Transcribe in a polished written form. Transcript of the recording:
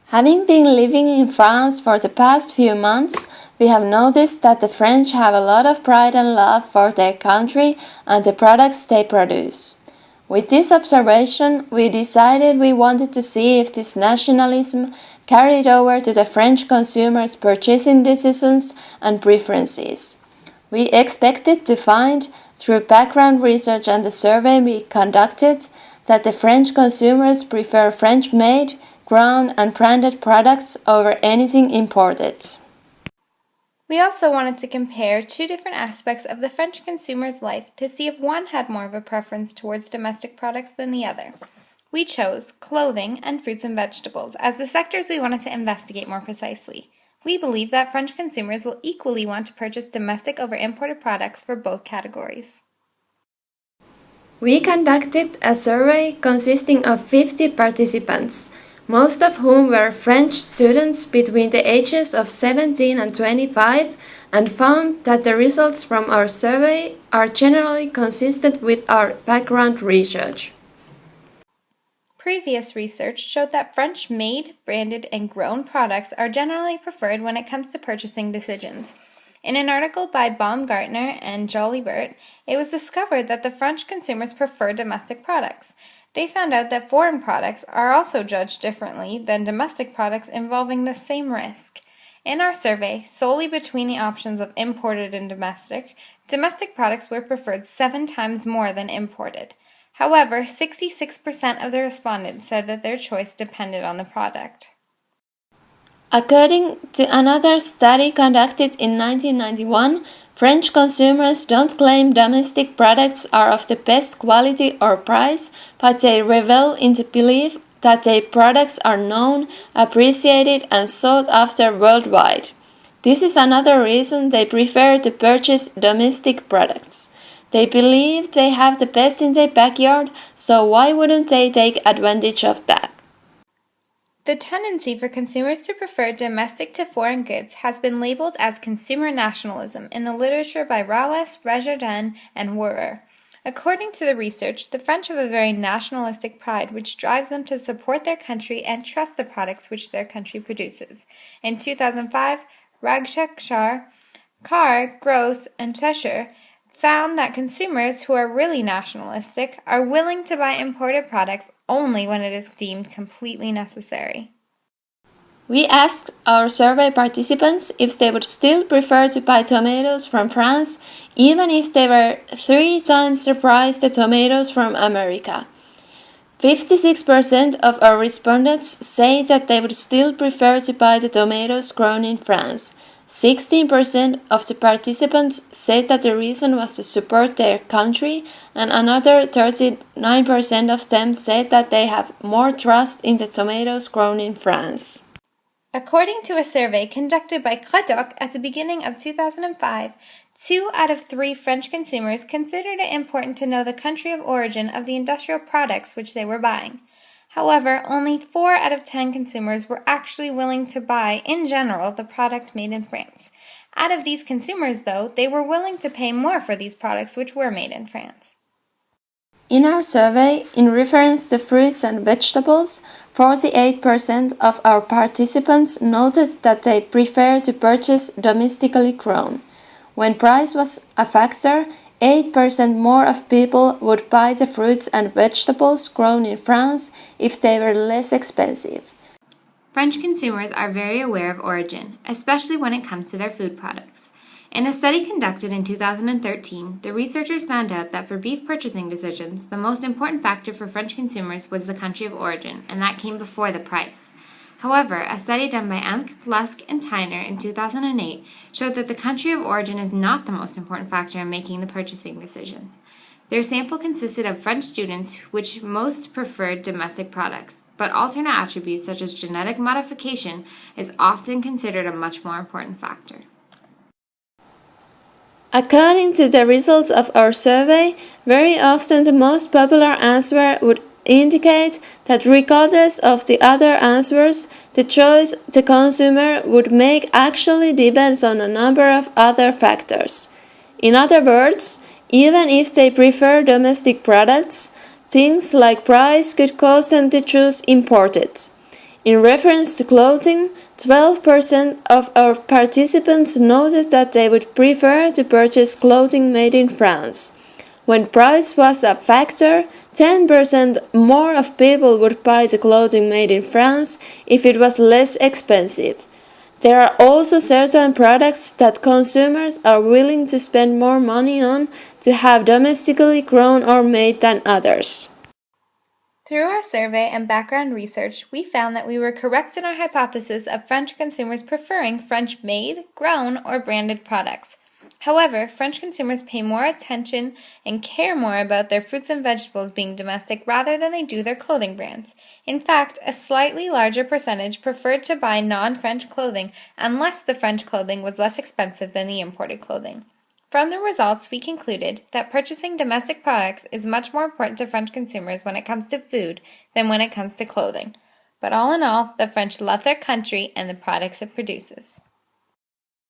Having been living in France for the past few months, we have noticed that the French have a lot of pride and love for their country and the products they produce. With this observation, we decided we wanted to see if this nationalism carried over to the French consumers' purchasing decisions and preferences. We expected to find, through background research and the survey we conducted, that the French consumers prefer French-made, grown and branded products over anything imported. We also wanted to compare two different aspects of the French consumer's life to see if one had more of a preference towards domestic products than the other. We chose clothing and fruits and vegetables as the sectors we wanted to investigate more precisely. We believe that French consumers will equally want to purchase domestic over imported products for both categories. We conducted a survey consisting of 50 participants, most of whom were French students between the ages of 17 and 25, and found that the results from our survey are generally consistent with our background research. Previous research showed that French-made, branded, and grown products are generally preferred when it comes to purchasing decisions. In an article by Baumgartner and Jolibert, it was discovered that the French consumers prefer domestic products. They found out that foreign products are also judged differently than domestic products involving the same risk. In our survey, solely between the options of imported and domestic products were preferred 7 times more than imported. However, 66% of the respondents said that their choice depended on the product. According to another study conducted in 1991, French consumers don't claim domestic products are of the best quality or price, but they revel in the belief that their products are known, appreciated, and sought after worldwide. This is another reason they prefer to purchase domestic products. They believe they have the best in their backyard, so why wouldn't they take advantage of that? The tendency for consumers to prefer domestic to foreign goods has been labeled as consumer nationalism in the literature by Rawes, Rejardin, and Wörer. According to the research, the French have a very nationalistic pride which drives them to support their country and trust the products which their country produces. In 2005, Rajshekar, Carr, Gross, and Cheshire found that consumers who are really nationalistic are willing to buy imported products only when it is deemed completely necessary. We asked our survey participants if they would still prefer to buy tomatoes from France, even if they were 3 times the price the tomatoes from America. 56% of our respondents say that they would still prefer to buy the tomatoes grown in France. 16% of the participants said that the reason was to support their country, and another 39% of them said that they have more trust in the tomatoes grown in France. According to a survey conducted by Cradock at the beginning of 2005, 2 out of 3 French consumers considered it important to know the country of origin of the industrial products which they were buying. However, only 4 out of 10 consumers were actually willing to buy, in general, the product made in France. Out of these consumers, though, they were willing to pay more for these products which were made in France. In our survey, in reference to fruits and vegetables, 48% of our participants noted that they prefer to purchase domestically grown. When price was a factor, 8% more of people would buy the fruits and vegetables grown in France if they were less expensive. French consumers are very aware of origin, especially when it comes to their food products. In a study conducted in 2013, the researchers found out that for beef purchasing decisions, the most important factor for French consumers was the country of origin, and that came before the price. However, a study done by Emk, Lusk, and Tyner in 2008 showed that the country of origin is not the most important factor in making the purchasing decisions. Their sample consisted of French students, which most preferred domestic products, but alternate attributes such as genetic modification is often considered a much more important factor. According to the results of our survey, very often the most popular answer would indicate that regardless of the other answers, the choice the consumer would make actually depends on a number of other factors. In other words, even if they prefer domestic products, things like price could cause them to choose imported. In reference to clothing, 12% of our participants noted that they would prefer to purchase clothing made in France. When price was a factor, 10% more of people would buy the clothing made in France if it was less expensive. There are also certain products that consumers are willing to spend more money on to have domestically grown or made than others. Through our survey and background research, we found that we were correct in our hypothesis of French consumers preferring French-made, grown, or branded products. However, French consumers pay more attention and care more about their fruits and vegetables being domestic rather than they do their clothing brands. In fact, a slightly larger percentage preferred to buy non-French clothing unless the French clothing was less expensive than the imported clothing. From the results, we concluded that purchasing domestic products is much more important to French consumers when it comes to food than when it comes to clothing. But all in all, the French love their country and the products it produces.